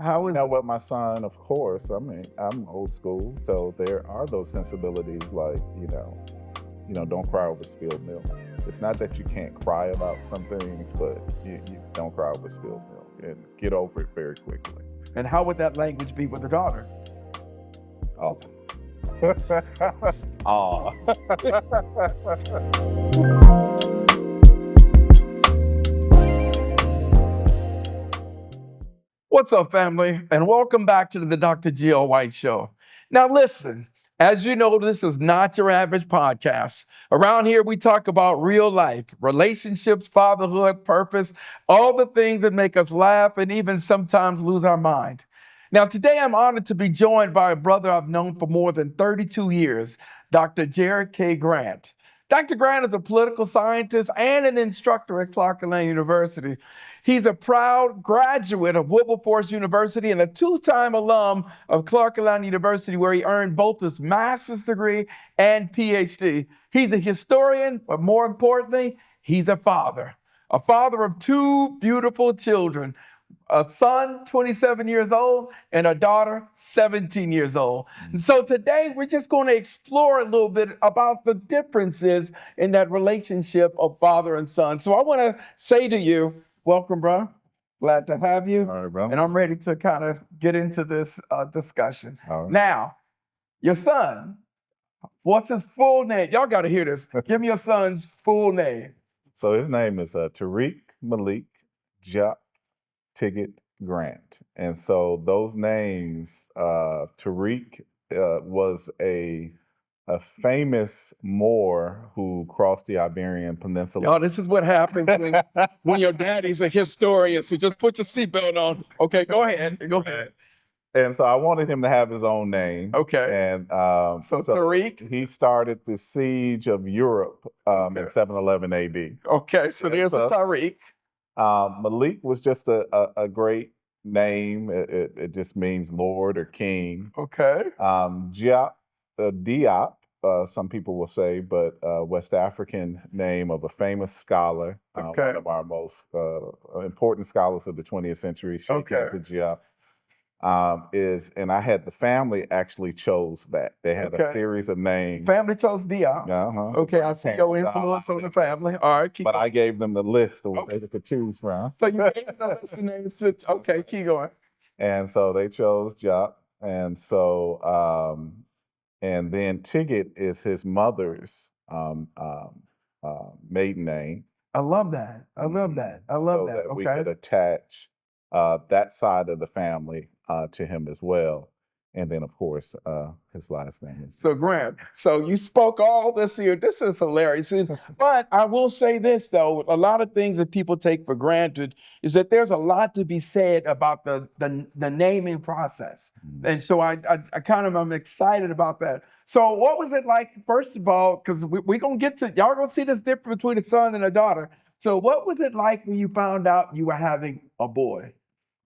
How You is know what, my son, of course, I mean, I'm old school, so there are those sensibilities like, don't cry over spilled milk. It's not that you can't cry about some things, but you don't cry over spilled milk and get over it very quickly. and how would that language be with the daughter? Oh. Aw. What's up, family? And welcome back to the Dr. G.L. White Show. Now, listen, as you know, this is not your average podcast. Around here, we talk about real life, relationships, fatherhood, purpose, all the things that make us laugh and even sometimes lose our mind. Now, today I'm honored to be joined by a brother I've known for more than 32 years, Dr. Jarrod K. Grant. Dr. Grant is a political scientist and an instructor at Clark-Atlanta University. He's a proud graduate of Wilberforce University and a two-time alum of Clark-Atlanta University, where he earned both his master's degree and PhD. He's a historian, but more importantly, he's a father of two beautiful children, a son, 27 years old, and a daughter, 17 years old. And so today, we're just going to explore a little bit about the differences in that relationship of father and son. So I want to say to you, welcome, bro. Glad to have you. All right, bro. And I'm ready to kind of get into this discussion. All right. Now, your son, what's his full name? Y'all got to hear this. Give me your son's full name. So his name is Tariq Malik Jop Tigget Grant. And so those names, Tariq was a famous Moor who crossed the Iberian Peninsula. Y'all, this is what happens when your daddy's a historian. So just put your seatbelt on. Okay, go ahead. Go ahead. And so I wanted him to have his own name. Okay. And So Tariq. he started the siege of Europe in 711 AD. Okay, so there's the Tariq. Malik was just a great name. It just means Lord or King. Okay. Diop, some people will say, but West African name of a famous scholar, Okay. one of our most important scholars of the 20th century, Sheikh Okay. Diop. And I had the family actually chose that. They had a series of names. Family chose Diop. Uh-huh. Okay, I see your influence on the family. All right, keep But going. I gave them the list of what they could choose from. So you gave them the list of names. Okay, keep going. And so they chose Jop. And so, and then Tigget is his mother's maiden name. I love that. I love that. I love so that. that we Okay. could attach that side of the family to him as well. And then, of course, his last name is. So Grant, so you spoke all this here. This is hilarious. But I will say this, though. A lot of things that people take for granted is that there's a lot to be said about the naming process. And so I kind of am excited about that. So what was it like, first of all, because we're going to get to, y'all going to see this difference between a son and a daughter. So what was it like when you found out you were having a boy?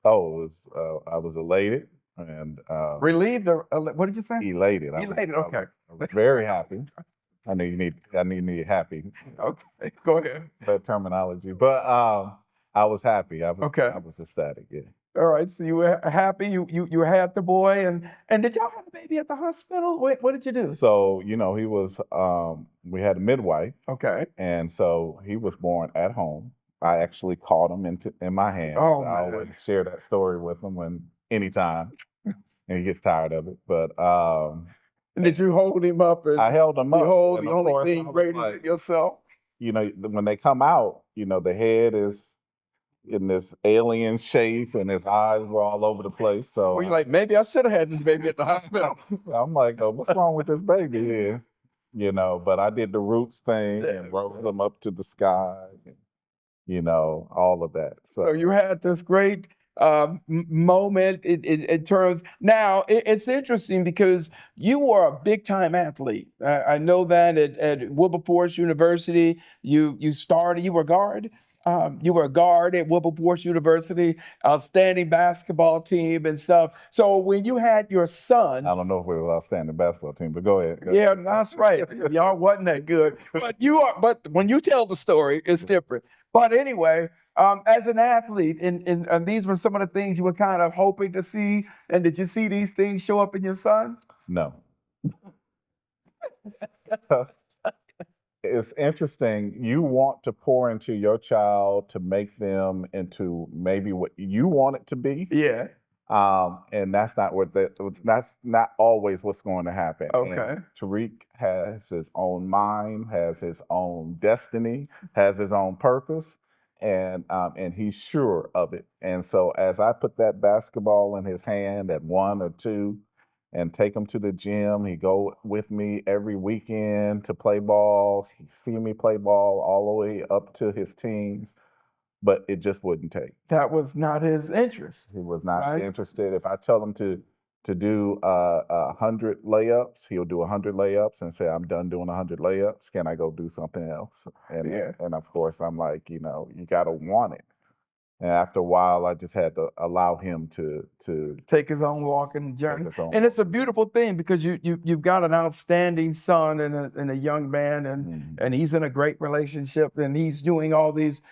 Oh, I was elated. And relieved or what did you say? Elated. Elated. Okay. I was very happy. I need happy. Okay, go ahead. That terminology, but I was happy. I was ecstatic. Yeah. All right. So you were happy. You had the boy, and did y'all have a baby at the hospital? What did you do? So he was. We had a midwife. Okay. And so he was born at home. I actually caught him in my hands. Oh, I always share that story with him anytime. And he gets tired of it, but and did you hold him up? And I held him up. Hold the only thing rated yourself. When they come out, the head is in this alien shape, and his eyes were all over the place. So well, you're like, maybe I should have had this baby at the hospital. I'm like, oh, what's wrong with this baby here? But I did the roots thing and rose them up to the sky, and, all of that. So you had this great moment in terms. Now it's interesting because you were a big time athlete. I know that at Wilberforce University, you were a guard. You were a guard at Wilberforce University, outstanding basketball team and stuff. So when you had your son, I don't know if we were outstanding basketball team, but go ahead. Yeah, that's right. Y'all wasn't that good, but you are. But when you tell the story, it's different. But anyway. As an athlete, and these were some of the things you were kind of hoping to see. And did you see these things show up in your son? No. It's interesting. You want to pour into your child to make them into maybe what you want it to be. Yeah. And that's not that's not always what's going to happen. Okay. And Tariq has his own mind, has his own destiny, has his own purpose, and he's sure of it. And so as I put that basketball in his hand at 1 or 2 and take him to the gym, he go with me every weekend to play ball. He see me play ball all the way up to his teens, but it just wouldn't take. That was not his interest. He was not Right. interested. If I tell him to do 100 layups, he'll do 100 layups and say, "I'm done doing 100 layups. Can I go do something else?" Yeah. And of course, I'm like, you got to want it. And after a while, I just had to allow him to Take his own walk and journey. his own And it's a beautiful thing because you've got an outstanding son and a young man, and he's in a great relationship and he's doing all these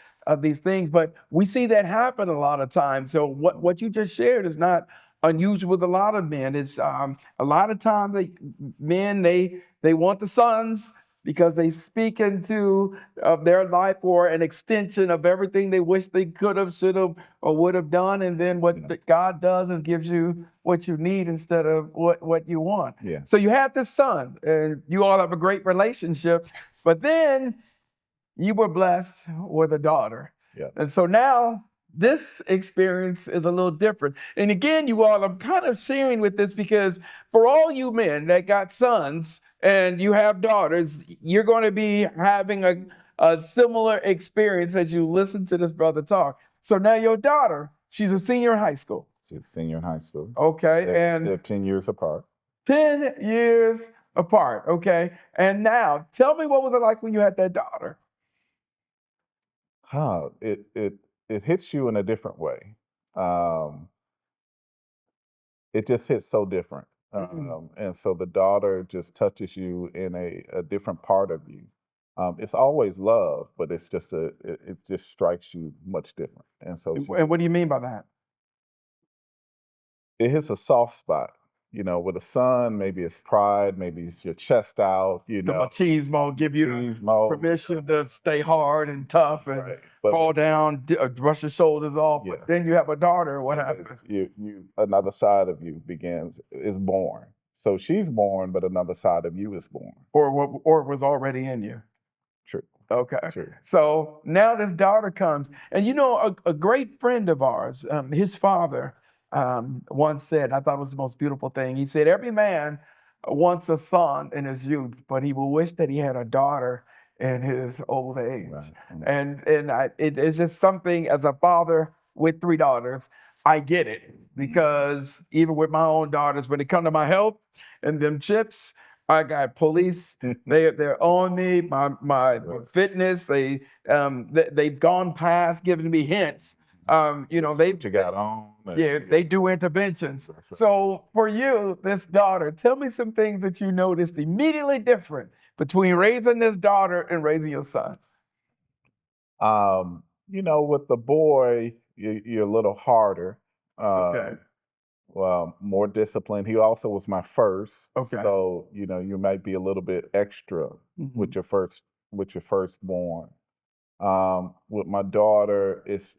things. But we see that happen a lot of times. So what you just shared is not unusual with a lot of men. It's a lot of times men they want the sons because they speak into their life or an extension of everything they wish they could have, should have, or would have done. And then what God does is gives you what you need instead of what you want. Yeah. So you had this son, and you all have a great relationship, but then you were blessed with a daughter. Yeah. And so now this experience is a little different. And again, you all, I'm kind of sharing with this because for all you men that got sons and you have daughters, you're going to be having a similar experience as you listen to this brother talk. So now your daughter, she's a senior in high school. She's a senior in high school. Okay. They're 10 years apart. 10 years apart. Okay. And now tell me, what was it like when you had that daughter? It hits you in a different way. It just hits so different. And so the daughter just touches you in a different part of you. It's always love, but it's just it just strikes you much different. And so And what do you mean by that? it hits a soft spot. With a son, maybe it's pride, maybe it's your chest out, The machismo give you machismo. permission to stay hard and tough and Right. But fall down, brush your shoulders off. Yeah. But then you have a daughter. What it's- happens? you another side of you is born. So she's born, but another side of you is born. Or was already in you. True. Okay. True. So now this daughter comes, and a great friend of ours, his father once said, I thought it was the most beautiful thing. He said, every man wants a son in his youth, but he will wish that he had a daughter in his old age. Right. And it's just something, as a father with 3 daughters, I get it, because even with my own daughters, when it comes to my health and them chips, I got police. They're on me. My fitness. They've gone past giving me hints. What you got on? Yeah, they do interventions. So for you, this daughter, tell me some things that you noticed immediately different between raising this daughter and raising your son. With the boy, you're a little harder. Okay. Well, more disciplined. He also was my first. Okay. So, you might be a little bit extra with your firstborn. With my daughter, it's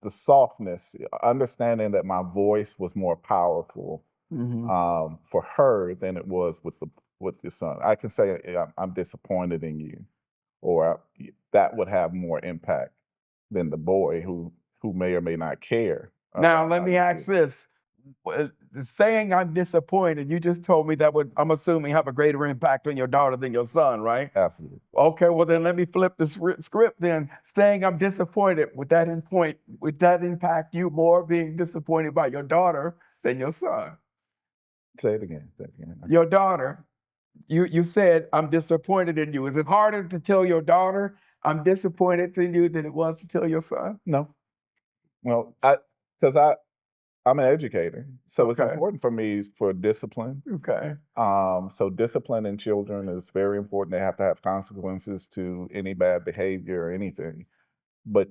the softness, understanding that my voice was more powerful for her than it was with your son. I can say, I'm disappointed in you, or that would have more impact than the boy who may or may not care. Now, let me ask this. Saying I'm disappointed, you just told me that would, I'm assuming, have a greater impact on your daughter than your son, right? Absolutely. Okay, well then let me flip the script then. Saying I'm disappointed, would that impact you more being disappointed by your daughter than your son? Say it again. Your daughter, you said, I'm disappointed in you. Is it harder to tell your daughter I'm disappointed in you than it was to tell your son? No. Well, because I'm an educator, so it's important for me for discipline. Okay. So discipline in children is very important. They have to have consequences to any bad behavior or anything. But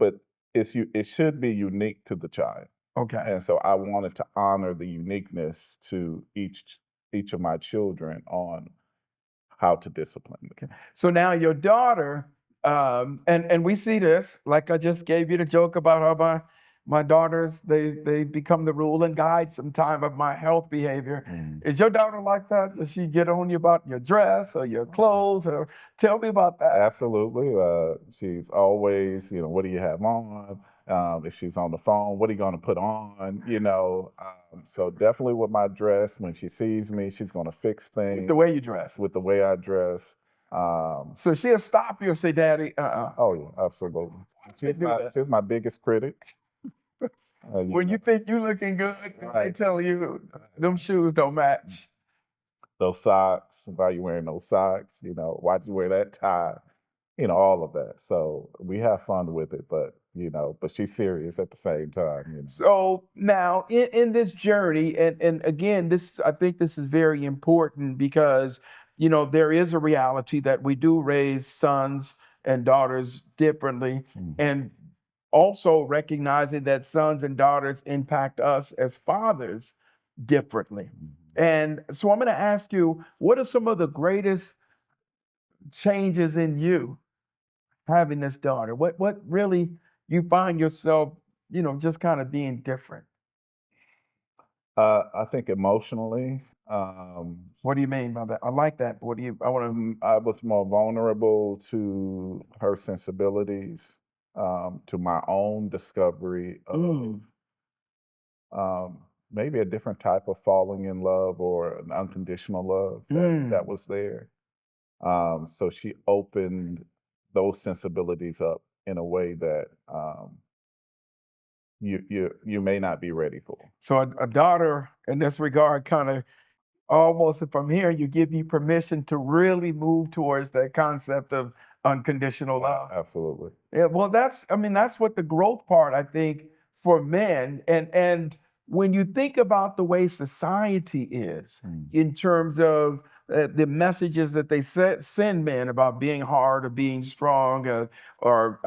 but it should be unique to the child. Okay. And so I wanted to honor the uniqueness to each of my children on how to discipline them. So now your daughter, and we see this, like I just gave you the joke about how my daughters, they become the rule and guide sometime of my health behavior. Is your daughter like that? Does she get on you about your dress or your clothes? Or tell me about that. Absolutely. She's always, what do you have on? If she's on the phone, what are you going to put on? So definitely with my dress, when she sees me, she's going to fix things. With the way you dress. With the way I dress. So she'll stop you and say, Daddy, Oh, yeah, absolutely. She's my biggest critic. When you think you're looking good, Right. they tell you them shoes don't match. Those socks, why are you wearing those socks? Why'd you wear that tie? All of that. So we have fun with it, but she's serious at the same time. So now in this journey, and again, I think this is very important because there is a reality that we do raise sons and daughters differently, and also recognizing that sons and daughters impact us as fathers differently. And so I'm going to ask you, what are some of the greatest changes in you having this daughter? What really you find yourself, just kind of being different? I think emotionally, What do you mean by that? I like that. I was more vulnerable to her sensibilities, to my own discovery of maybe a different type of falling in love or an unconditional love that was there. So she opened those sensibilities up in a way that you may not be ready for. So a daughter in this regard kind of almost, if I'm hearing you, give you permission to really move towards that concept of unconditional love. Absolutely. Yeah, well, that's what the growth part, I think, for men. And when you think about the way society is in terms of the messages that they send men about being hard or being strong or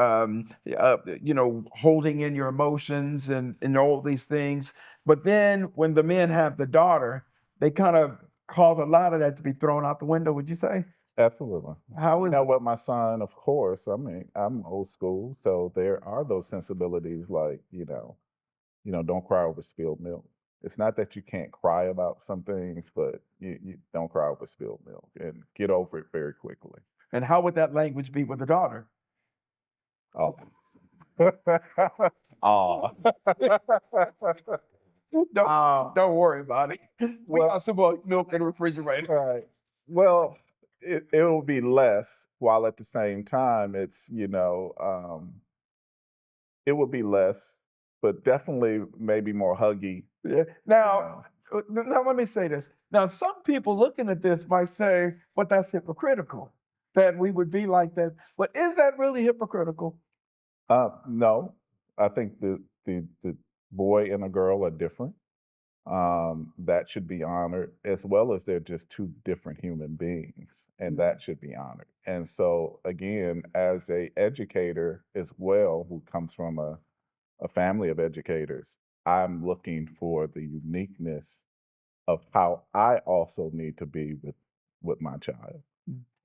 holding in your emotions and all these things. But then when the men have the daughter, they kind of cause a lot of that to be thrown out the window, would you say? Absolutely. How is Now, with my son, of course, I'm old school, so there are those sensibilities like, don't cry over spilled milk. It's not that you can't cry about some things, but you don't cry over spilled milk and get over it very quickly. And how would that language be with the daughter? Oh. Oh. Don't worry about it. We well- got some more milk in the refrigerator. Right. Well, it will be less, while at the same time, it's, it will be less, but definitely maybe more huggy. Yeah. Now let me say this. Now, some people looking at this might say, but that's hypocritical, that we would be like that. But is that really hypocritical? No, I think the boy and a girl are different. That should be honored, as well as they're just two different human beings, and that should be honored. And so, again, as a educator as well, who comes from a family of educators, I'm looking for the uniqueness of how I also need to be with my child,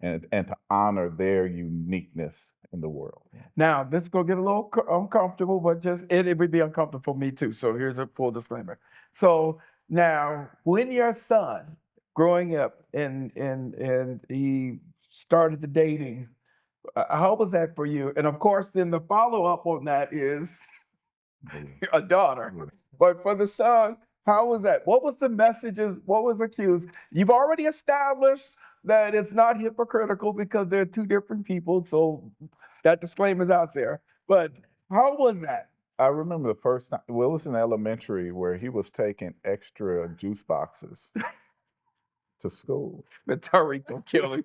and to honor their uniqueness in the world. Now, this is going to get a little uncomfortable, but it would be uncomfortable for me too. So here's a full disclaimer. So now, when your son growing up and he started the dating, how was that for you? And of course, then the follow up on that is a daughter. But for the son, how was that? What was the messages? What was the cues? You've already established that it's not hypocritical because they're two different people. So that disclaimer's out there. But how was that? I remember the first time, well, it was in elementary, where he was taking extra juice boxes to school. The Tariq will kill him.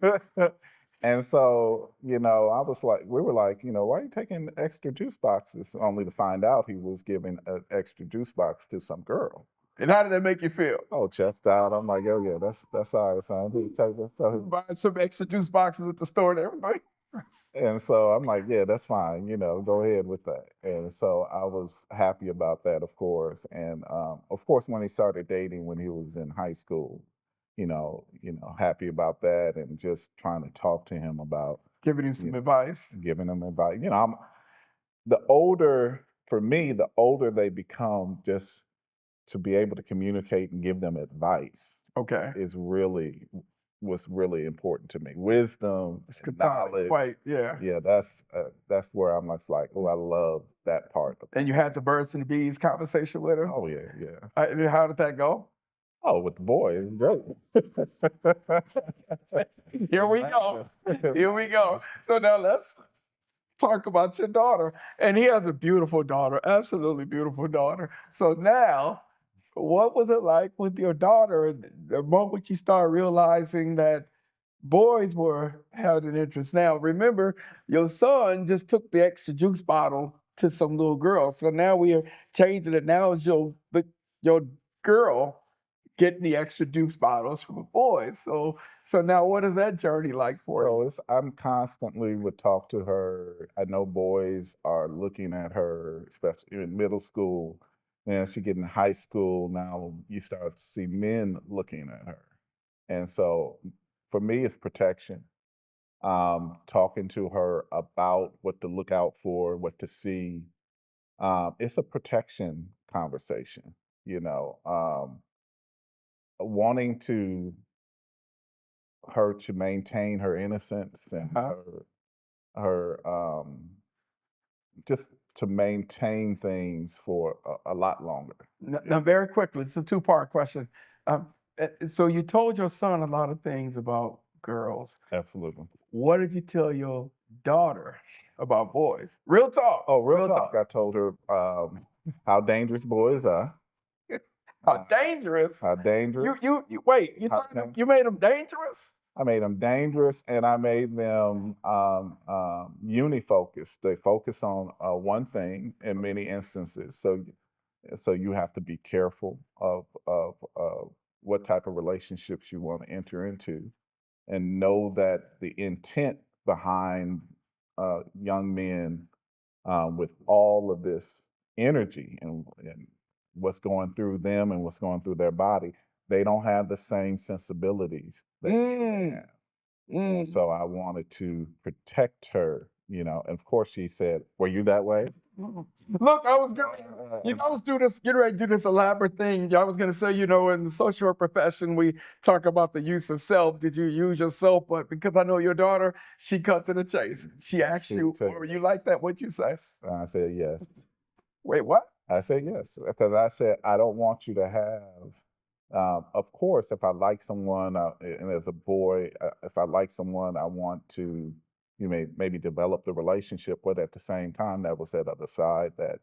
And so, we were like, why are you taking extra juice boxes? Only to find out he was giving an extra juice box to some girl. And how did that make you feel? Oh, chest out. I'm like, oh yeah, that's all right, son. Buying some extra juice boxes at the store and everything. And so I'm like, yeah, that's fine, go ahead with that. And so I was happy about that, of course. And of course, when he started dating when he was in high school, happy about that and just trying to talk to him about, Giving him you some know, advice. giving him advice. The older, for me, the older they become, just to be able to communicate and give them advice Okay. is really was really important to me. Wisdom It's and cathartic. knowledge. Quite, yeah. Yeah, that's where I'm just like, oh, I love that part of And you had the birds and the bees conversation with him. Oh yeah, yeah. How did that go? Oh, with the boy, it's great. Here we go. Here we go. So now let's talk about your daughter. And he has a beautiful daughter, absolutely beautiful daughter. So now, what was it like with your daughter the moment you start realizing that boys had an interest? Now, remember, your son just took the extra juice bottle to some little girl. So now we are changing it. Now it's your girl getting the extra juice bottles from boys. So now what is that journey like for So you? I'm constantly would talk to her. I know boys are looking at her, especially in middle school. And as she get in high school, now you start to see men looking at her. And so for me, it's protection. Talking to her about what to look out for, what to see. It's a protection conversation, wanting her to maintain her innocence and Huh? her just to maintain things for a lot longer. Now, very quickly, it's a two-part question. So you told your son a lot of things about girls. Absolutely. What did you tell your daughter about boys? Real talk. Oh, real Real talk. talk. I told her how dangerous boys are. How uh, dangerous. how dangerous. You wait. How dan- You made them dangerous. I made them dangerous, and I made them uni-focused. They focus on one thing in many instances. So you have to be careful of what type of relationships you want to enter into, and know that the intent behind young men with all of this energy and what's going through them and what's going through their body, they don't have the same sensibilities that you Mm, have. And mm. so I wanted to protect her, And of course, she said, "Were you that way?" Look, I was getting, I was getting ready to do this elaborate thing. I was going to say, in the social work profession, we talk about the use of self. Did you use yourself? But because I know your daughter, she cut to the chase. She asked She you, said, were you like that? What'd you say? I said, "Yes." Wait, what? I said, "Yes," because I said, "I don't want you to have." Of course, if I like someone, and as a boy, if I like someone, I want to, maybe develop the relationship. But at the same time, that was that other side that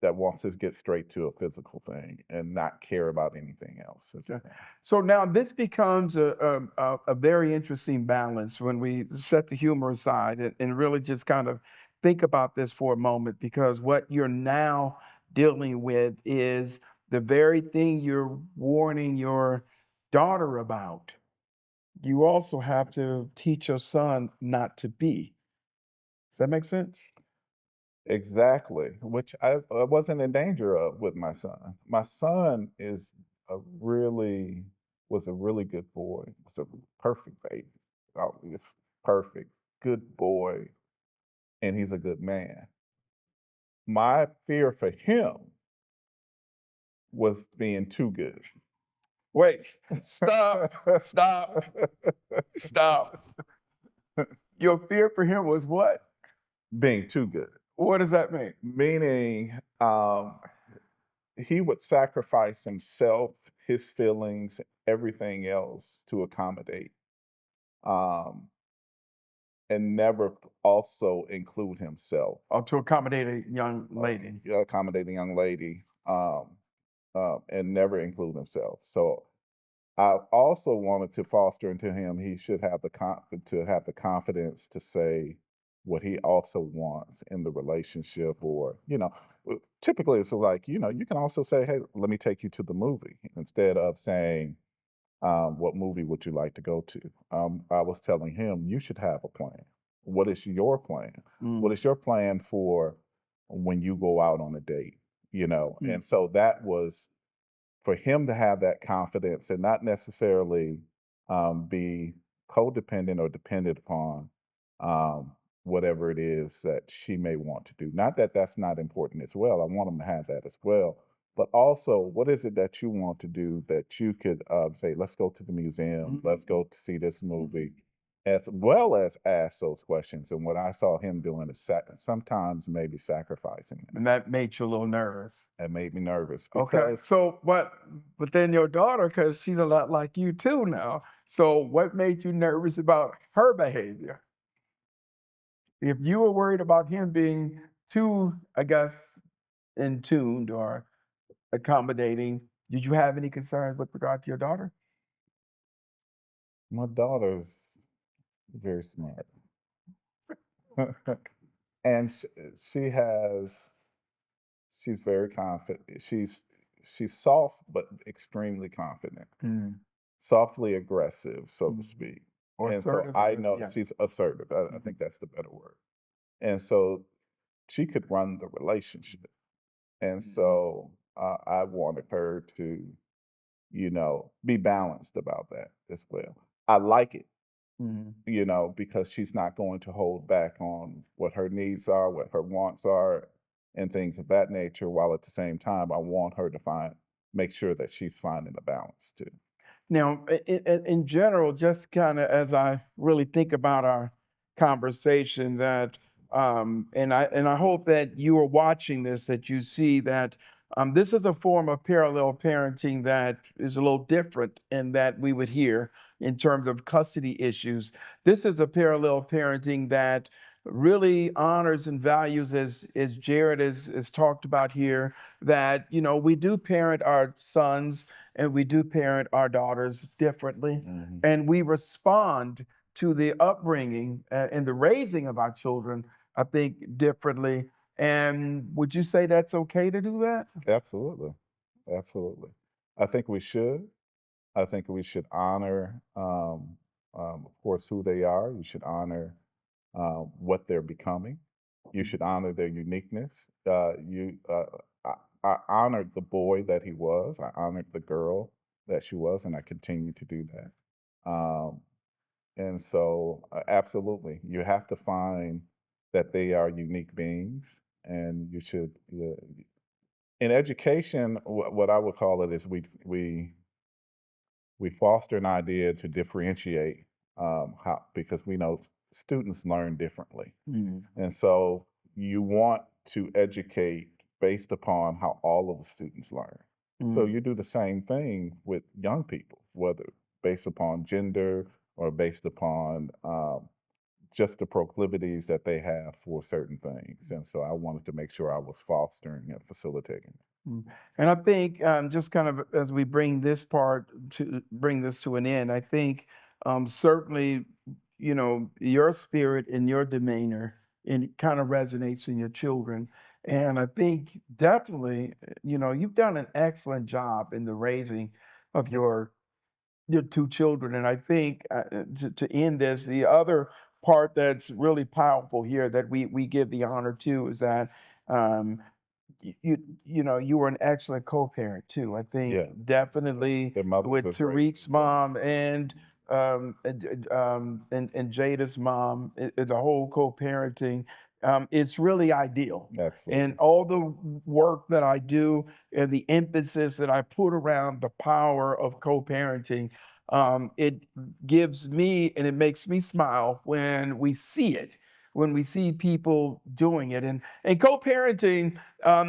that wants to get straight to a physical thing and not care about anything else. Yeah. So now this becomes a very interesting balance when we set the humor aside and really just kind of think about this for a moment, because what you're now dealing with is the very thing you're warning your daughter about. You also have to teach your son not to be. Does that make sense? Exactly, which I wasn't in danger of with my son. My son a really was a really good boy. It's a perfect baby. Oh, it's perfect, good boy, and he's a good man. My fear for him was being too good. Wait, stop, stop, stop. Your fear for him was what? Being too good, What does that mean? meaning he would sacrifice himself, his feelings, everything else to accommodate. Um, and never also include himself. Or to accommodate a young lady. Accommodate a young lady, and never include himself. So I also wanted to foster into him he should have to have the confidence to say what he also wants in the relationship, or typically it's like you can also say, "Hey, let me take you to the movie," instead of saying, "What movie would you like to go to?" I was telling him, "You should have a plan." what is your plan? What is your plan for when you go out on a date? And so that was for him to have that confidence and not necessarily be codependent or dependent upon um, whatever it is that she may want to do. Not that that's not important as well. I want him to have that as well. But also, what is it that you want to do that you could say, let's go to the museum, let's go to see this movie, as well as ask those questions. And what I saw him doing is sometimes maybe sacrificing them. And that made you a little nervous. That made me nervous Okay. because So, but then your daughter, because she's a lot like you too now. So, what made you nervous about her behavior? If you were worried about him being too, I guess, in tuned or accommodating, did you have any concerns with regard to your daughter? my daughter's very smart. And she's very confident. She's soft but extremely confident, softly aggressive, so to speak. Or And so assertive, I I guess, know yeah. she's assertive. I think that's the better word. And so she could run the relationship. And so I wanted her to, be balanced about that as well. I like it, because she's not going to hold back on what her needs are, what her wants are, and things of that nature. While at the same time, I want her to make sure that she's finding a balance too. Now, in general, just kind of as I really think about our conversation, that and I hope that you are watching this, that you see that this is a form of parallel parenting that is a little different, and that we would hear in terms of custody issues. This is a parallel parenting that really honors and values, as Jarrod has talked about here, that we do parent our sons and we do parent our daughters differently, and we respond to the upbringing and the raising of our children, I think, differently. And would you say that's okay to do that? Absolutely. Absolutely. I think we should. I think we should honor, of course, who they are. You should honor what they're becoming. You should honor their uniqueness. I honored the boy that he was. I honored the girl that she was, and I continue to do that. And so, absolutely, you have to find that they are unique beings, and you should. In education, what I would call it is we foster an idea to differentiate how because we know students learn differently. And so you want to educate based upon how all of the students learn. So you do the same thing with young people, whether based upon gender or based upon just the proclivities that they have for certain things. And so I wanted to make sure I was fostering and facilitating. And I think just kind of as we bring this to an end, I think certainly, your spirit and your demeanor, and it kind of resonates in your children. And I think definitely, you've done an excellent job in the raising of your two children. And I think to end this, the other part that's really powerful here that we give the honor to is that um, you were an excellent co-parent too. I think Yeah, definitely their mother with was great Tariq's as well. mom and Jada's mom, the whole co-parenting, it's really ideal. And Absolutely. all the work that I do and the emphasis that I put around the power of co-parenting, it gives me and it makes me smile when we see it, when we see people doing it. And co-parenting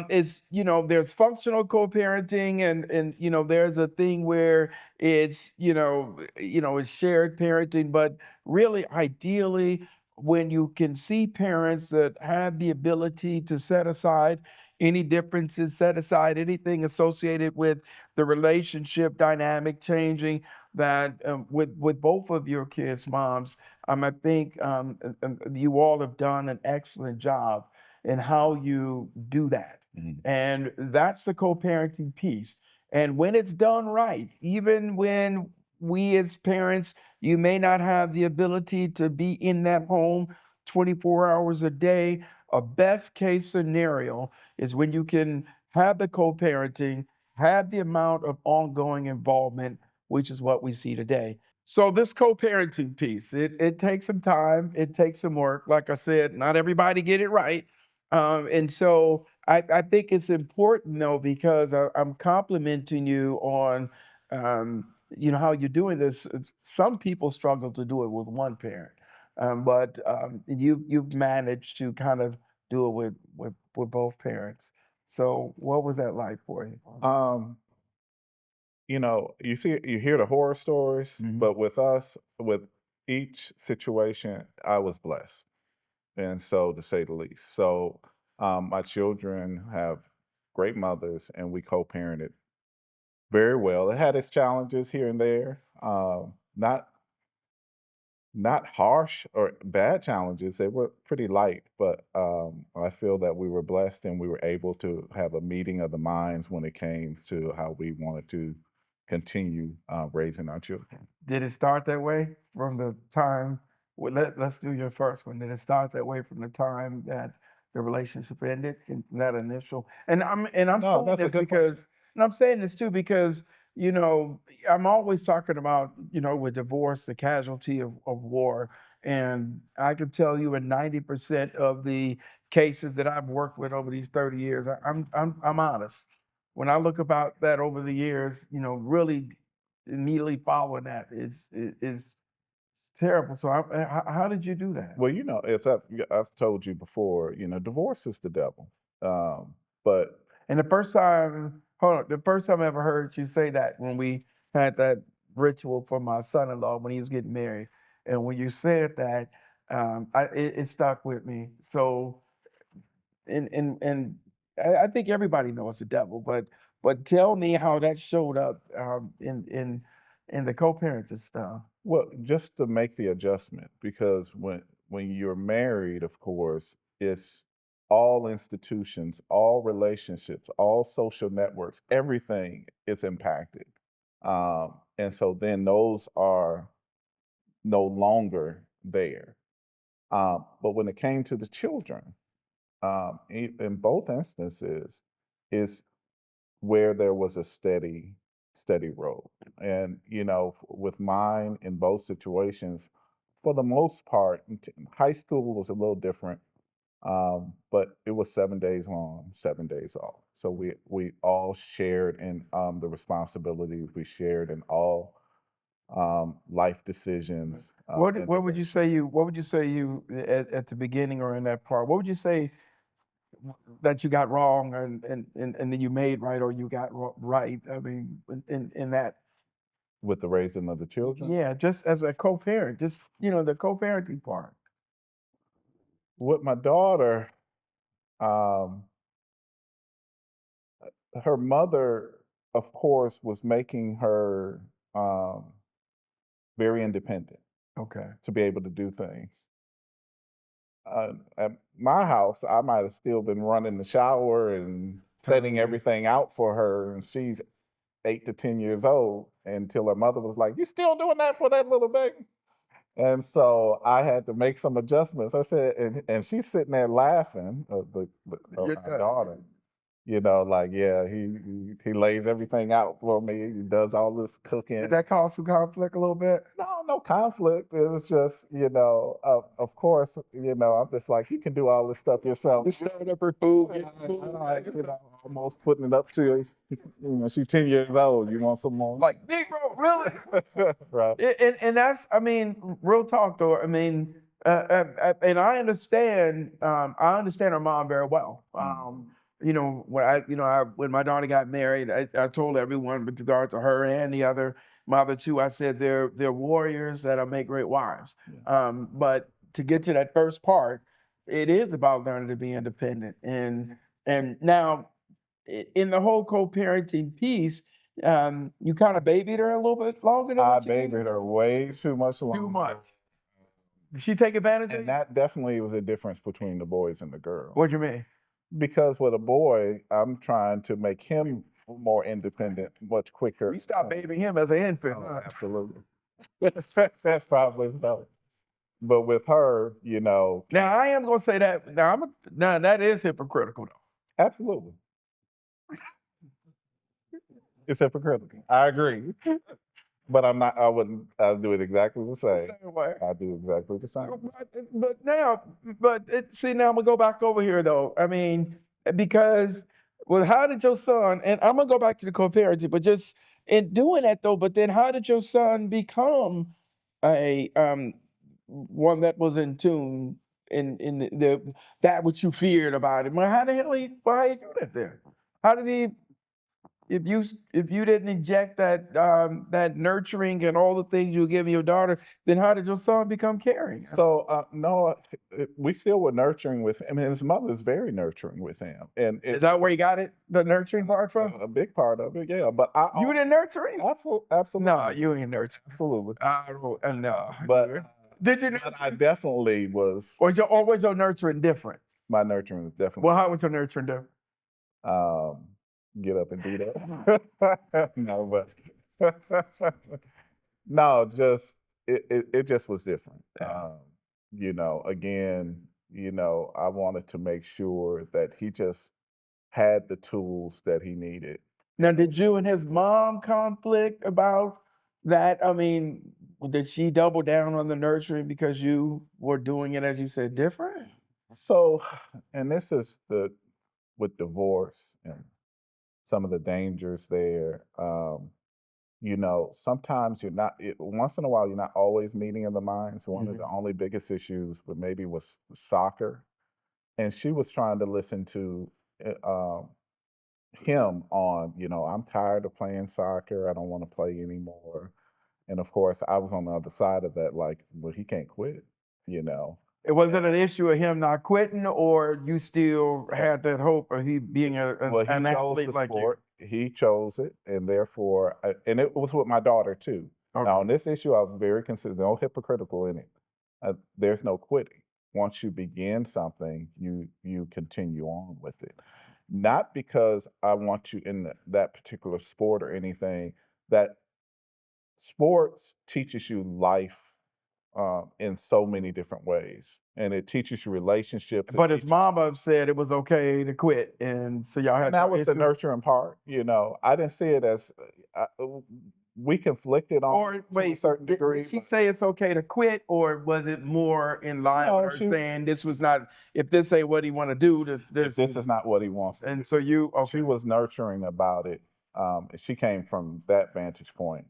is, there's functional co-parenting, and there's a thing where it's it's shared parenting. But really, ideally, when you can see parents that have the ability to set aside any differences, set aside anything associated with the relationship dynamic changing, that with both of your kids' moms, I think you all have done an excellent job in how you do that. Mhm. And that's the co-parenting piece. And when it's done right, even when we as parents, you may not have the ability to be in that home 24 hours a day. A best case scenario is when you can have the co-parenting, have the amount of ongoing involvement, which is what we see today. So this co-parenting piece, it takes some time, it takes some work. Like I said, not everybody get it right. And so I think it's important though, because I'm complimenting you on how you're doing this. Some people struggle to do it with one parent. But you've managed to kind of do it with both parents. So what was that like for you? Um, you hear the horror stories, Mhm. but with us, with each situation, I was blessed, and so to say the least. So my children have great mothers, and we co-parented very well. It had its challenges here and there. Not harsh or bad challenges. They were pretty light, but I feel that we were blessed and we were able to have a meeting of the minds when it came to how we wanted to continue raising our children. Did it start that way from the time? Well, let's do your first one. Did it start that way from the time that the relationship ended, in that initial? And I'm No, saying that's a this good question. because, and I'm saying this too because you know I'm always talking about with divorce the casualty of war, and I can tell you in 90% of the cases that I've worked with over these 30 years, I'm honest. When I look about that over the years, really immediately following that is terrible. So how did you do that? Well, it's I've told you before. Divorce is the devil. But And the first time, hold on, the first time I ever heard you say that when we had that ritual for my son-in-law when he was getting married, and when you said that, it stuck with me. So and I think everybody knows the devil, but tell me how that showed up in the co-parenting stuff. well, just to make the adjustment, because when you're married, of course, it's all institutions, all relationships, all social networks, everything is impacted. And so then those are no longer there. But when it came to the children, in both instances, is where there was a steady road. And with mine in both situations, for the most part, high school was a little different, but it was 7 days on, 7 days off. So we all shared in the responsibilities. We shared in all life decisions. What would you say you at the beginning or in that part? What would you say that you got wrong and then you made right or you got right? I mean, in that, With the raising of the children. yeah, just as a co-parent, just the co-parenting part. With my daughter, um, her mother, of course, was making her um, very independent Okay, to be able to do things. At my house, I might have still been running the shower and setting totally. everything out for her, and she's 8 to 10 years old. Until her mother was like, "You still doing that for that little baby?" And so I had to make some adjustments. I said, and she's sitting there laughing, my daughter. Like, yeah, he lays everything out for me. He does all this Did cooking. that cause some conflict a little bit? No conflict. It was just, of course, I'm just like, you can do all this stuff yourself. Just stirring up her food, I, getting food, I, almost putting it up to her. She's 10 years old. You want some more? like Negro, really? Right. And that's, I mean, real talk though. I mean, and I understand her mom very well. When my daughter got married, I told everyone with regard to her and the other mother too. I said they're warriors that'll make great wives. Yeah. But to get to that first part, it is about learning to be independent. And now in the whole co-parenting piece, you kind of babied her a little bit longer than I what you needed babied her to? way too much longer. Too much. Did she take advantage of And you? that definitely was a difference between the boys and the girls. What do you mean? Because with a boy, I'm trying to make him more independent much quicker. You stopped babying him as an infant. Oh, Huh? absolutely. That's probably so. but with her, you know, Now I am gonna say that. Now that is hypocritical though. absolutely, it's hypocritical. I agree, but I'm not. I wouldn't. I'll do it exactly the The same. same way. I do exactly the same. See, now I'm gonna go back over here though. I mean, because well, how did your son? And I'm gonna go back to the co-parenting, but just in doing that though. But then, how did your son become a one that was in tune in the that which you feared about him? Well, how the hell why he do that there? How did he? If you didn't inject that that nurturing and all the things you were giving your daughter, then how did your son become caring? So no, we still were nurturing with him. His mother's very nurturing with him, and Is that where you got it, the nurturing part from? a big part of it. Yeah, but I You also, didn't nurture him? absolutely, No, you ain't nurture. absolutely. I don't, no. But Did you but nurture? I definitely was. Or was your nurturing different? My nurturing was definitely. Well, how was your nurturing different? Um, get up and do that. No, but no, just it just was different. Yeah. You know, again, you know, I wanted to make sure that he just had the tools that he needed. Now, did you and his mom conflict about that? I mean, did she double down on the nurturing because you were doing it, as you said, different? So, and this is the with divorce and some of the dangers there. You know, sometimes you're not. Once in a while, you're not always meeting in the minds. One of the Mhm. only biggest issues, but maybe was soccer, and she was trying to listen to him on. You know, I'm tired of playing soccer. I don't want to play anymore. And of course, I was on the other side of that. Like, well, he can't quit. You know, It wasn't an issue of him not quitting, or you still had that hope of he being well, he an chose athlete the like you? sport. He chose it, and therefore, and it was with my daughter too. Now, Okay. on this issue, I was very considerate, no hypocritical in it. There's no quitting. Once you begin something, you continue on with it. Not because I want you in that particular sport or anything. That sports teaches you life in so many different ways, and it teaches you relationships. It But his teaches mama said it was okay to quit, and so y'all And had that some was the issue? nurturing part, you know. I didn't see it as we conflicted on Or to a wait, certain did degree, she but say it's okay to quit, or was it more in line with no, her she saying this was not if this ain't what he wanna do, if this this is not what he wants to do. and so you She okay. was nurturing about it. She came from that vantage point,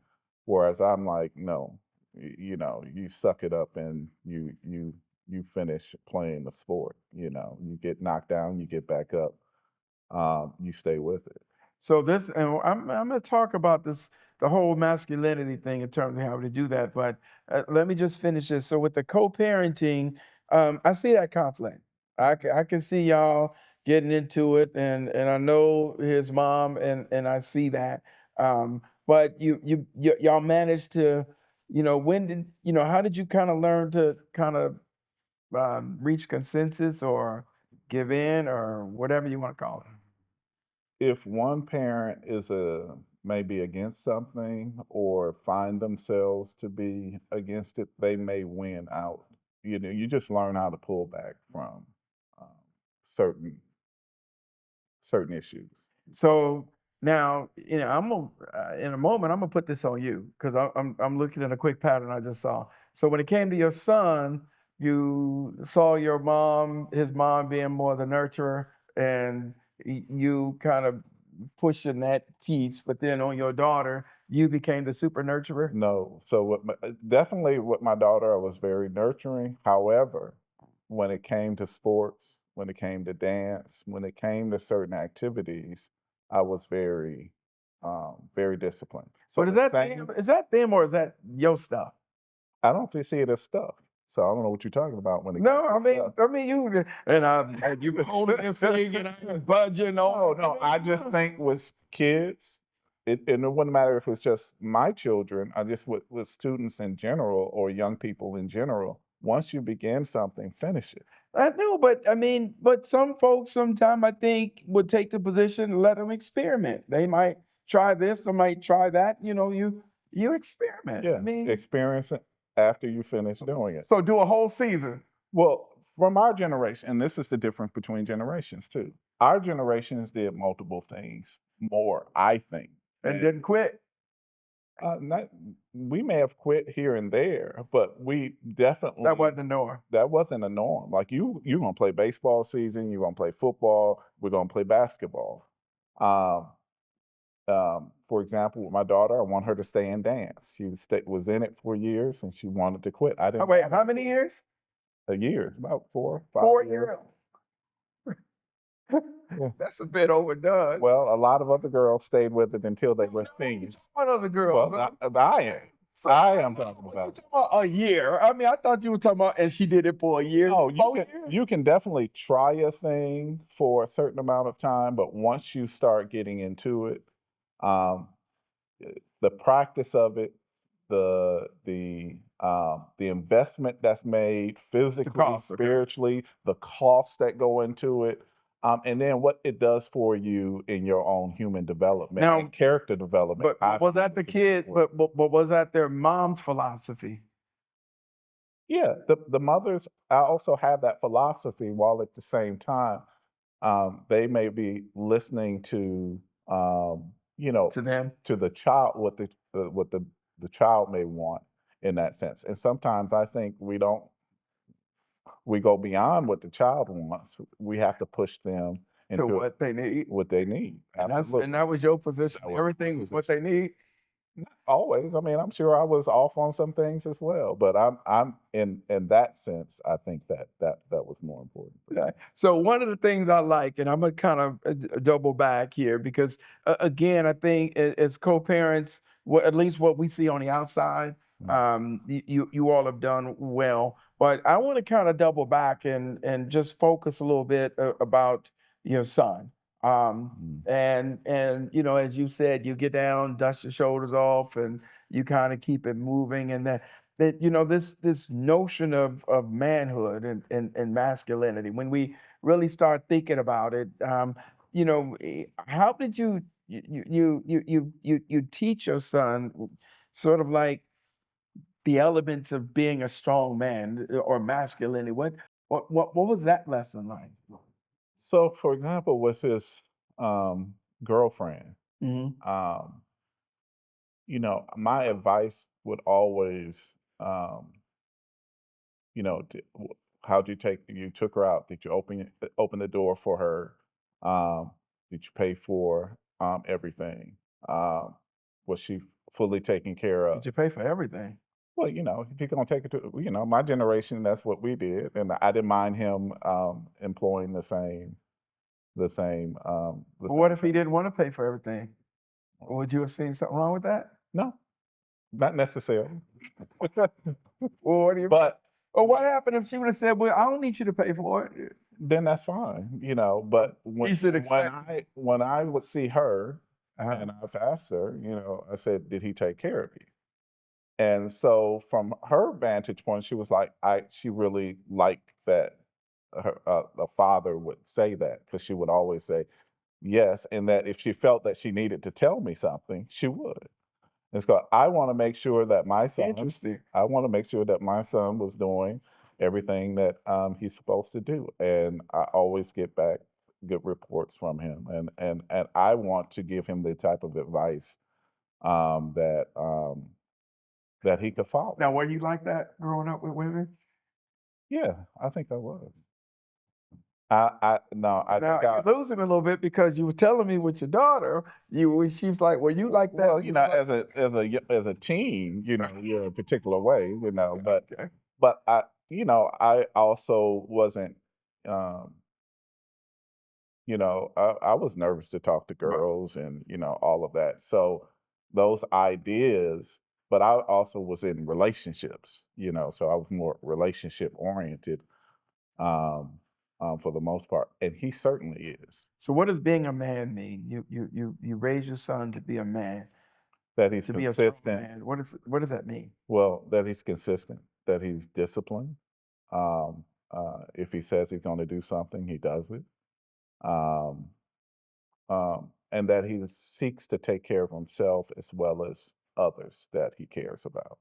whereas I'm like, no, you know, you suck it up and you finish playing the sport. You know, you get knocked down, you get back up, you stay with it. So this, and I'm going to talk about this, the whole masculinity thing in terms of how to do that. But let me just finish this. So with the co-parenting, I see that conflict. I can see y'all getting into it, and I know his mom, and I see that. But y'all managed to, when did how did you kind of learn to kind of reach consensus or give in or whatever you want to call it? If one parent is maybe against something or find themselves to be against it, they may win out. You know, you just learn how to pull back from um, certain certain issues. So now, I'm gonna in a moment I'm gonna put this on you because I'm looking at a quick pattern I just saw. So when it came to your son, you saw his mom being more the nurturer, and you kind of pushing that piece. But then on your daughter, you became the super nurturer. No, so definitely with my daughter, I was very nurturing. However, when it came to sports, when it came to dance, when it came to certain activities, I was very disciplined. So But is the that same them or is that your stuff? I don't see it as stuff. So I don't know what you're talking about when it comes No, to stuff. I mean you and you holding this thing and I'm budging No, on. no, I just think with kids, and it wouldn't matter if it's just my children, I just with students in general or young people in general, once you begin something, finish it. I know, but I mean, but some folks sometime I think would take the position and let them experiment. They might try this or might try that. You experiment. I Yeah, mean, experience it. after you finish doing it. So do a whole season. Well, from our generation, and this is the difference between generations too. Our generations did multiple things more, I think. And didn't quit. Not, we may have quit here and there, but we definitely That wasn't the norm. that wasn't a norm. Like you're gonna play baseball season, you're gonna play football, we're gonna play basketball. Um, for example, with my daughter, I want her to stay in dance. Was in it for years, and she wanted to quit. I Oh, didn't. wait, want her how to many quit. years? A year, about 4, 5 4 years. years. Yeah. That's a bit overdone. Well, a lot of other girls stayed with it until they were seniors. What other girls? Well, I am talking You about. talking about a year? I mean, I thought you were talking about, and she did it for a year. Oh, 4 years. you can definitely try a thing for a certain amount of time, but once you start getting into it, um, the practice of it, the investment that's made physically, cost, okay. spiritually, the costs that go into it, and then what it does for you in your own human development Now, and character development. I But was find that the is very kid? important. But was that their mom's philosophy? Yeah, the mothers also have that philosophy while at the same time, they may be listening to, you know, To them? to the child, what the child may want in that sense. And sometimes I think we go beyond what the child wants. We have to push them To into what they need. what they need. And Absolutely. that was your position. That was my Everything was what position. they need. Not always. I mean, I'm sure I was off on some things as well, but I'm in that sense, I think that was more important for me. Yeah. So one of the things I like, and I'm gonna kind of double back here because again, I think as co-parents, at least what we see on the outside, Mm. you all have done well. But I want to kind of double back and just focus a little bit about your son. Mm. And you know, as you said, you get down, dust your shoulders off, and you kind of keep it moving, and that you know this notion of manhood and masculinity when we really start thinking about it, you know, how did you teach your son sort of like the elements of being a strong man or masculinity? What was that lesson like? So, for example, with his girlfriend, Hmm. um, my advice would always, how'd you took her out? Did you open the door for her? Um, did you pay for everything? Um, was she fully taken care Did of? you pay for everything? Well, if you're gonna take it to, my generation, that's what we did, and I didn't mind him employing the But what same if he thing. didn't want to pay for everything? Would you have seen something wrong with that? No, not necessarily. Well, what do you? But Or what happened if she would have said, "Well, I don't need you to pay for it"? then that's fine. But He should expect. when I would see her Uh-huh. and I've asked her, I said, "Did he take care of you?" And so from her vantage point, she was like, she really liked that a father would say that, because she would always say yes, and that if she felt that she needed to tell me something, she would. And so Interesting. I want to make sure that my son was doing everything that he's supposed to do, and I always get back good reports from him, and I want to give him the type of advice um, that um, that he could follow. Now, were you like that growing up with women? Yeah, I think I was. I no, I Now think you're losing a little bit because you were telling me with your daughter, she's like, "Well, you like that?" well, You was like, as a teen, you're a particular way, okay. but I also wasn't, um, I was nervous to talk to But girls and, all of that. So those ideas, but I also was in relationships, so I was more relationship oriented, um, for the most part. And he certainly is. so, what does being a man mean? You raise your son to be a man, That he's to be a strong consistent. man. What does that mean? Well, that he's consistent, that he's disciplined. If he says he's going to do something, he does it. Um, and that he seeks to take care of himself as well as others that he cares about.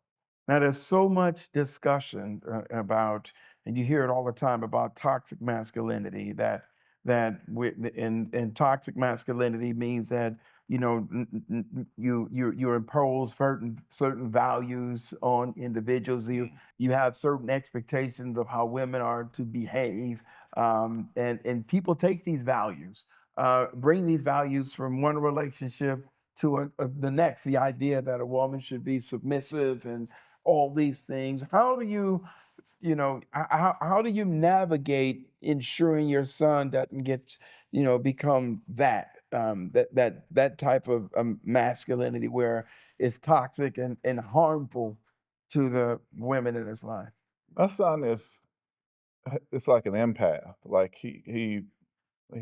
Now, there's so much discussion about, and you hear it all the time about toxic masculinity. And toxic masculinity means that you impose certain values on individuals. You have certain expectations of how women are to behave, and people take these values, bring these values from one relationship to the next. The idea that a woman should be submissive and all these things. How do you, how do you navigate ensuring your son doesn't become that type of masculinity where it's toxic and harmful to the women in his life? My son is it's like an empath. Like he Oh,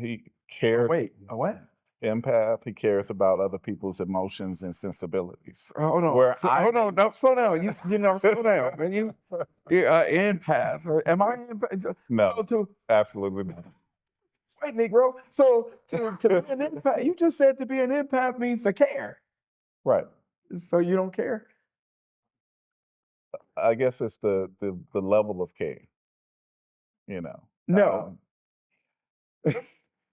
cares. wait, a what? Empath. He cares about other people's emotions and sensibilities. Hold on. Where So, I hold on. No, slow down. Slow down, man. You empath. Am I empath? So no, to absolutely not. wait, Negro. So to be an empath, you just said to be an empath means to care. Right. So you don't care? I guess it's the level of care. You know. No.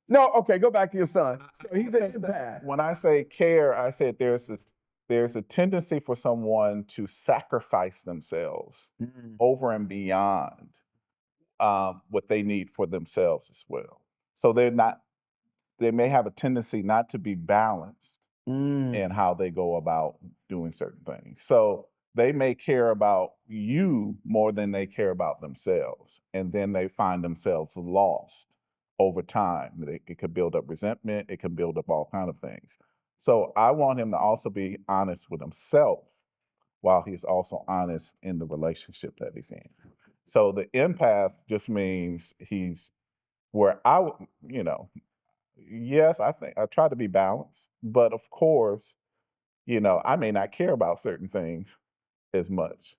No. Okay, go back to your son. So he's an empath. When I say care, I said there's a tendency for someone to sacrifice themselves Mm, over and beyond what they need for themselves as well. So they may have a tendency not to be balanced in mm, how they go about doing certain things. So they may care about you more than they care about themselves. And then they find themselves lost over time. It could build up resentment, it can build up all kind of things. So I want him to also be honest with himself while he's also honest in the relationship that he's in. So the empath just means he's where yes, I think I try to be balanced, but of course, I may not care about certain things as much.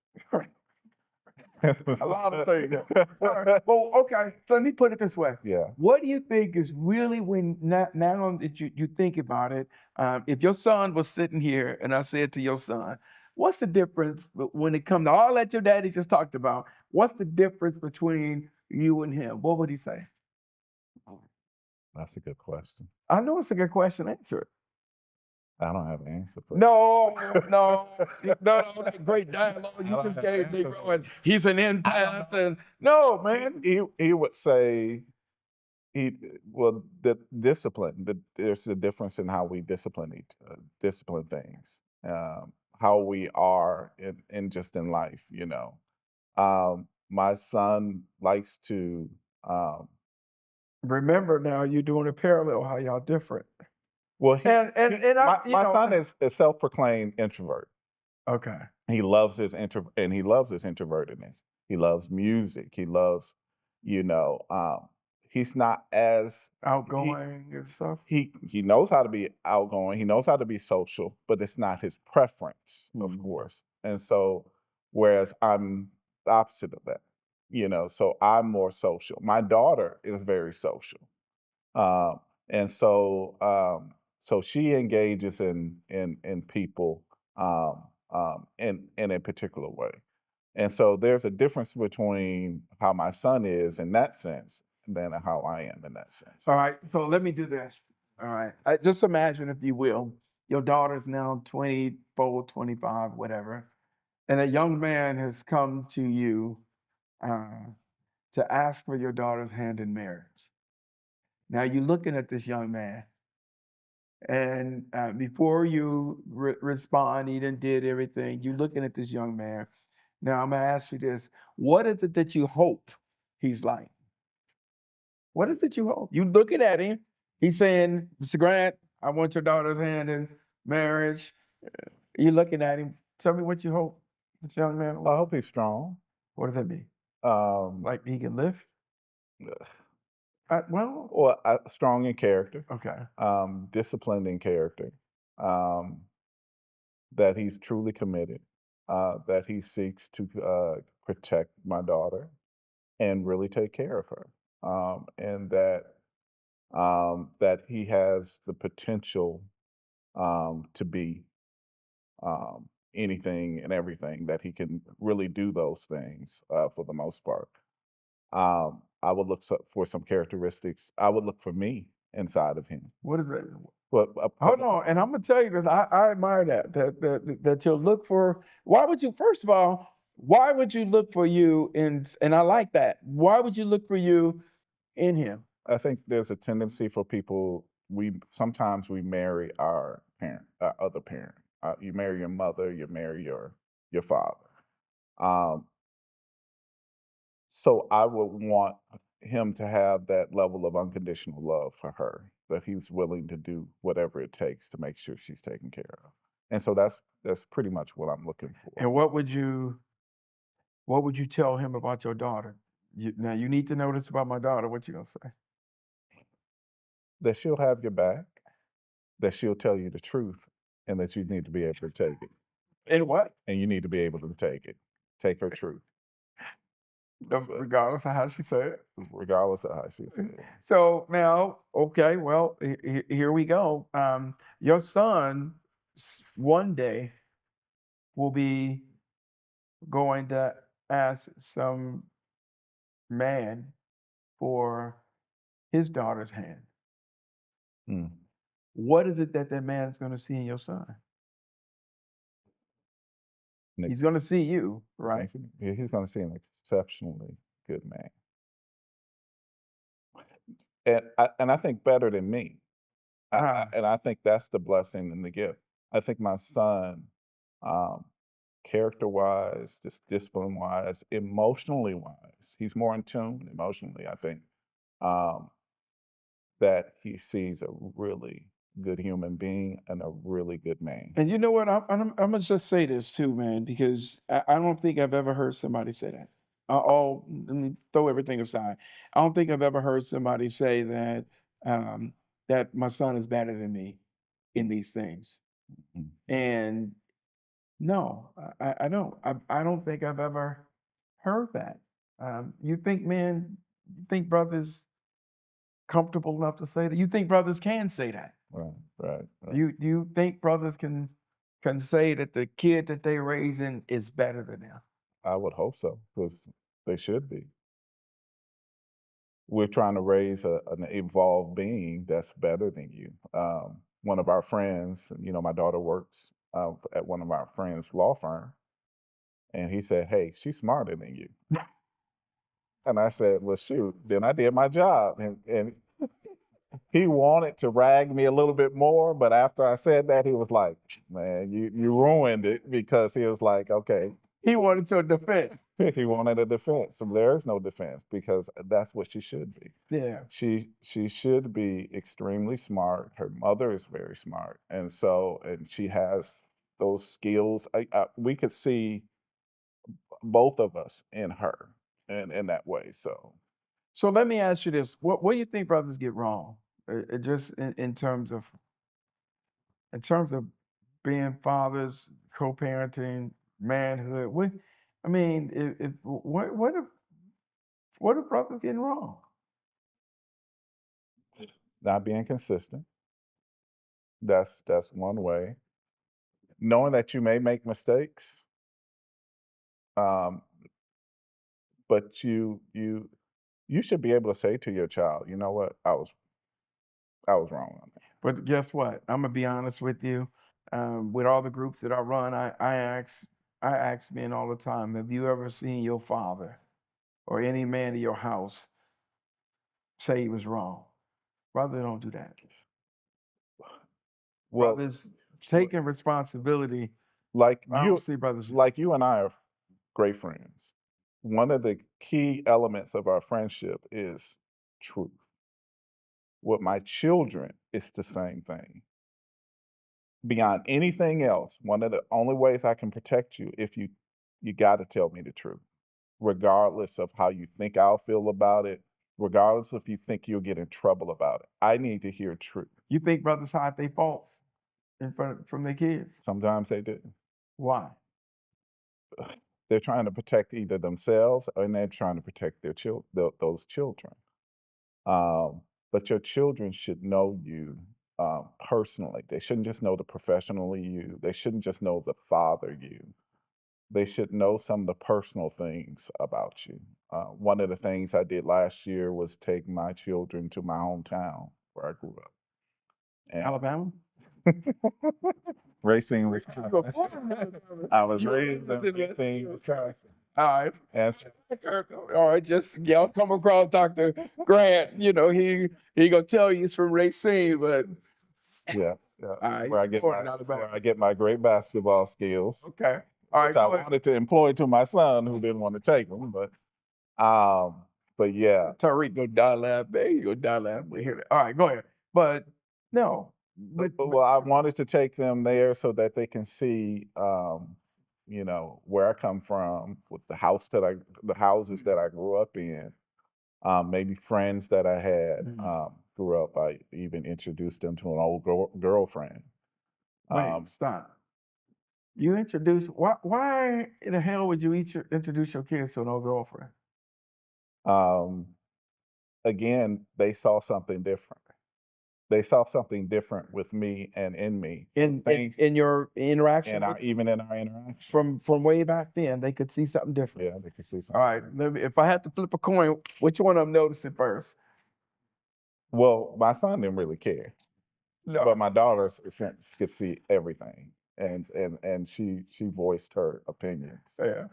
a lot of things. All right. Well, okay. So let me put it this way. Yeah. What do you think is really when now that you think about it, if your son was sitting here and I said to your son, what's the difference when it comes to all that your daddy just talked about? What's the difference between you and him? What would he say? That's a good question. I know it's a good question. Answer it. I don't have an answer for No, no, that great dialogue I you don't just have an gave, answer Negro, for and he's an empath, and no, man. he would say he well the discipline. There's a difference in how we discipline things, how we are in just in life. My son likes to um, Remember now, you're doing a parallel how y'all different. well And my son is a self-proclaimed introvert. okay, He loves his introvertedness. He loves music. He loves, you know, um, he's not as outgoing and stuff. he knows how to be outgoing. He knows how to be social, but it's not his preference, of Mhm. course. And so, whereas I'm the opposite of that, so I'm more social. My daughter is very social. Um, and so she engages in people in a particular way. And so there's a difference between how my son is in that sense than how I am in that sense. All right, so let me do this. All right, just imagine, if you will, your daughter's now 24, 25, whatever, and a young man has come to you uh, to ask for your daughter's hand in marriage. Now you're looking at this young man, and before you respond, he done did everything. You're looking at this young man. Now I'm gonna ask you this: what is it that you hope he's like? What is it you hope? You looking at him? He's saying, "Mr. Grant, I want your daughter's hand in marriage." You looking at him? Tell me what you hope this young man. I hope he's strong. What does that mean? Um, Like he can lift? Well, well, strong in character, okay. disciplined in character, um, that he's truly committed, that he seeks to protect my daughter and really take care of her, and that he has the potential to be, anything and everything, that he can really do those things for the most part. I would look for some characteristics. I would look for me inside of him. What is that? But Hold on, and I'm gonna tell you that I admire that you'll look for. Why would you? First of all, why would you look for you in? And I like that. Why would you look for you in him? I think there's a tendency for people. Sometimes we marry our parent, our other parent. You marry your mother, you marry your father. Um, So I would want him to have that level of unconditional love for her, that he's willing to do whatever it takes to make sure she's taken care of. And so that's pretty much what I'm looking for. And what would you tell him about your daughter? Now you need to know this about my daughter. What you gonna say? That she'll have your back, that she'll tell you the truth, and that you need to be able to take it. And what? And you need to be able to take it. Take her truth. That's what, Regardless of how she said it. regardless of how she said it. So now, okay, well, here we go. Your son one day will be going to ask some man for his daughter's hand. Mm. What is it that man's going to see in your son? Nick, He's going to see you, right? yeah, he's going to see an exceptionally good man. And I think better than me. And I think that's the blessing and the gift. I think my son, um, character-wise, just discipline-wise, emotionally-wise, he's more in tune emotionally, I think, um, that he sees a really good human being and a really good man. And you know what? I'm gonna just say this too, man, because I don't think I've ever heard somebody say that. Let me throw everything aside. I don't think I've ever heard somebody say that um, that my son is better than me in these things. Mm. And no, I don't. I don't think I've ever heard that. You think, man? You think brothers comfortable enough to say that? You think brothers can say that? Right. You think brothers can say that the kid that they raising is better than them? I would hope so, because they should be. We're trying to raise an evolved being that's better than you. One of our friends, my daughter works at one of our friends' law firm, and he said, "Hey, she's smarter than you." And I said, "Well, shoot, then I did my job." And he wanted to rag me a little bit more, but after I said that, he was like, "Man, you ruined it," because he was like, "Okay." He wanted your defense. He wanted a defense. So there is no defense, because that's what she should be. Yeah. She should be extremely smart. Her mother is very smart, and she has those skills. We could see both of us in her, and in that way. So let me ask you this: what do you think brothers get wrong? Just in terms of being fathers, co-parenting, manhood. I mean, what are brothers getting wrong? not being consistent. That's one way. Knowing that you may make mistakes, um, but you should be able to say to your child, "You know what? I was wrong on that." But guess what? I'm gonna be honest with you. With all the groups that I run, I ask men all the time, have you ever seen your father or any man in your house say he was wrong? Brothers don't do that. Well, Brothers taking responsibility. like I don't you, see brothers. like you and I are great friends. One of the key elements of our friendship is truth. With my children, it's the same thing. Beyond anything else, one of the only ways I can protect you, if you got to tell me the truth, regardless of how you think I'll feel about it, regardless if you think you'll get in trouble about it. I need to hear truth. You think brothers hide their faults from their kids? Sometimes they do. Why? They're trying to protect either themselves, or they're trying to protect those children. But your children should know you personally. They shouldn't just know the professional you. They shouldn't just know the father you. They should know some of the personal things about you. One of the things I did last year was take my children to my hometown where I grew up. And Alabama? Racine, You were Wisconsin. born in Alabama. I was You raised in raised in Racine, Wisconsin. All right. And All right, just y'all come across Dr. Grant. You know, he gonna tell you he's from Racine, but yeah, yeah, all right, where I get born in my Alabama. where I get my great basketball skills, Okay. All right, which I go ahead. wanted to employ to my son who didn't want to take them, but yeah, Tariq go die laugh, baby. You go die laugh. We hear that. All right, go ahead. But no, but well, I wanted to take them there so that they can see, where I come from, with the houses that I grew up in, maybe friends that I had grew up. I even introduced them to an old girlfriend. wait, stop. You introduce why in the hell would you introduce your kids to an old girlfriend? Um, Again, they saw something different. They saw something different with me and in me. In your interaction And with even in our interaction. from way back then, they could see something different. Yeah, they could see All something. right, if I had to flip a coin, which one of them noticed it first? Well, my son didn't really care, but No. my daughter could see everything, and she voiced her opinions, Yeah.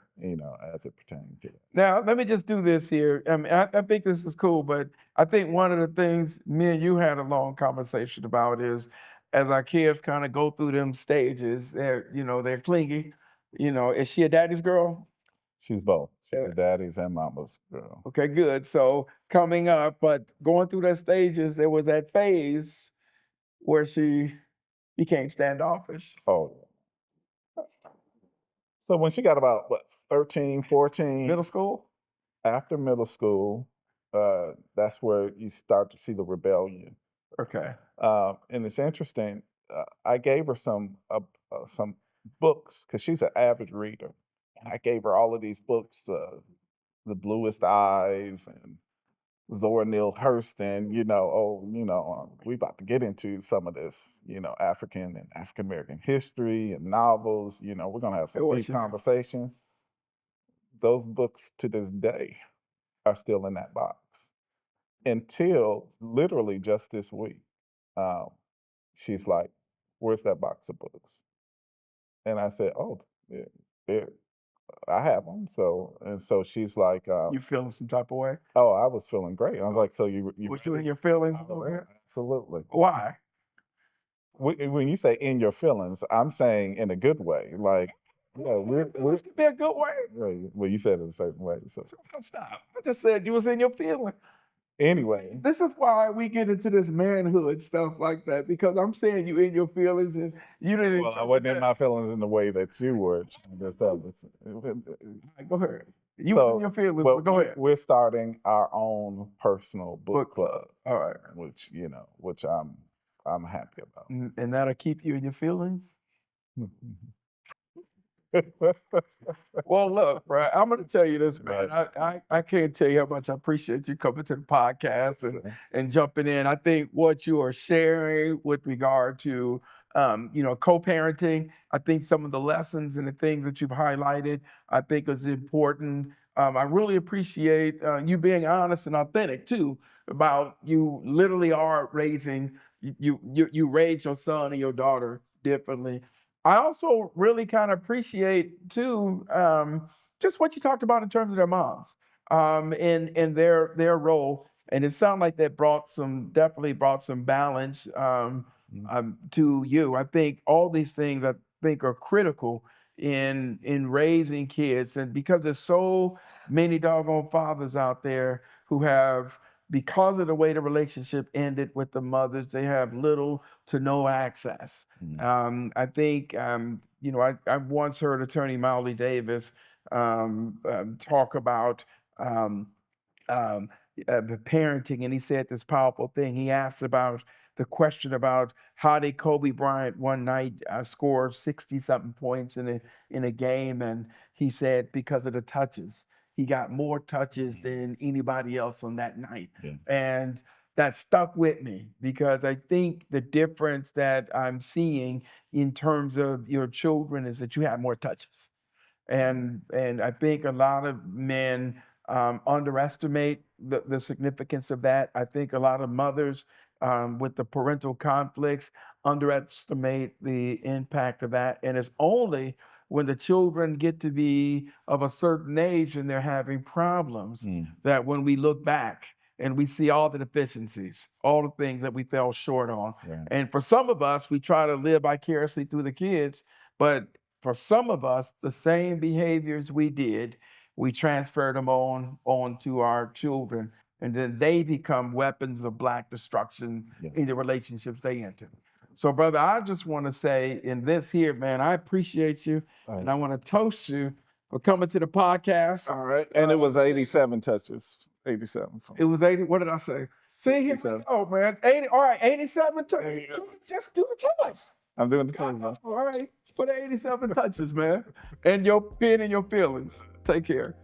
as it pertained to it. Now, let me just do this here. I mean, I think this is cool, but I think one of the things me and you had a long conversation about is as our kids kind of go through them stages, they're clingy. Is she a daddy's girl? She's both. She's Yeah. a daddy's and mama's girl. Okay, good. So coming up, but going through those stages, there was that phase where she became standoffish. Oh, so when she got about, what, 13, 14, Middle school? after middle school, that's where you start to see the rebellion. Okay. And it's interesting. I gave her some books because she's an avid reader. And I gave her all of these books, The Bluest Eyes and Zora Neale Hurston. We about to get into some of this, African and African American history and novels. We're gonna have some deep conversation. Those books to this day are still in that box until literally just this week. Um, she's like, "Where's that box of books?" And I said, "Oh, there, I have them." So she's like, You feeling some type of way? "Oh, I was feeling great." I was like, "So you Was you in ready?" your feelings a Oh, little bit? absolutely. Why? When you say in your feelings, I'm saying in a good way. Like, yeah, we're This could be a good way. well, you said it a certain way. So Stop. I just said you was in your feelings. anyway, This is why we get into this manhood stuff like that, because I'm saying you in your feelings and you didn't well, I interpret wasn't in that. my feelings in the way that you were. All right, go ahead. You was in So, your feelings, well, but go ahead. we're starting our own personal book club, All right. which I'm happy about. And that'll keep you in your feelings? Well, look, right. I'm going to tell you this, man. I can't tell you how much I appreciate you coming to the podcast and jumping in. I think what you are sharing with regard to, co-parenting, I think some of the lessons and the things that you've highlighted, I think is important. I really appreciate you being honest and authentic too about you literally are raising you raise your son and your daughter differently. I also really kind of appreciate too just what you talked about in terms of their moms in their role, and it sounded like that definitely brought some balance to you. I think all these things I think are critical in raising kids, and because there's so many doggone fathers out there who have because of the way the relationship ended with the mothers, they have little to no access. I think, I once heard attorney Molly Davis talk about um, um, the parenting, and he said this powerful thing. He asked about the question about how did Kobe Bryant one night score 60 something points in a game, and he said because of the touches. He got more touches than anybody else on that night. Yeah. And that stuck with me, because I think the difference that I'm seeing in terms of your children is that you have more touches. And I think a lot of men underestimate the significance of that. I think a lot of mothers with the parental conflicts underestimate the impact of that. And it's only when the children get to be of a certain age and they're having problems that when we look back and we see all the deficiencies, all the things that we fell short on. Right. And for some of us, we try to live vicariously through the kids, but for some of us, the same behaviors we did, we transferred them on to our children, and then they become weapons of black destruction in the relationships they enter. So, brother, I just want to say in this here, man, I appreciate you, and I want to toast you for coming to the podcast. All right. And it was 87 touches. 87. It was 80. What did I say? See, here we go, man. 80. All right, 87 touches. Just do the choice. I'm doing the touches. All right, for the 87 touches, man. And your pen and your feelings. Take care.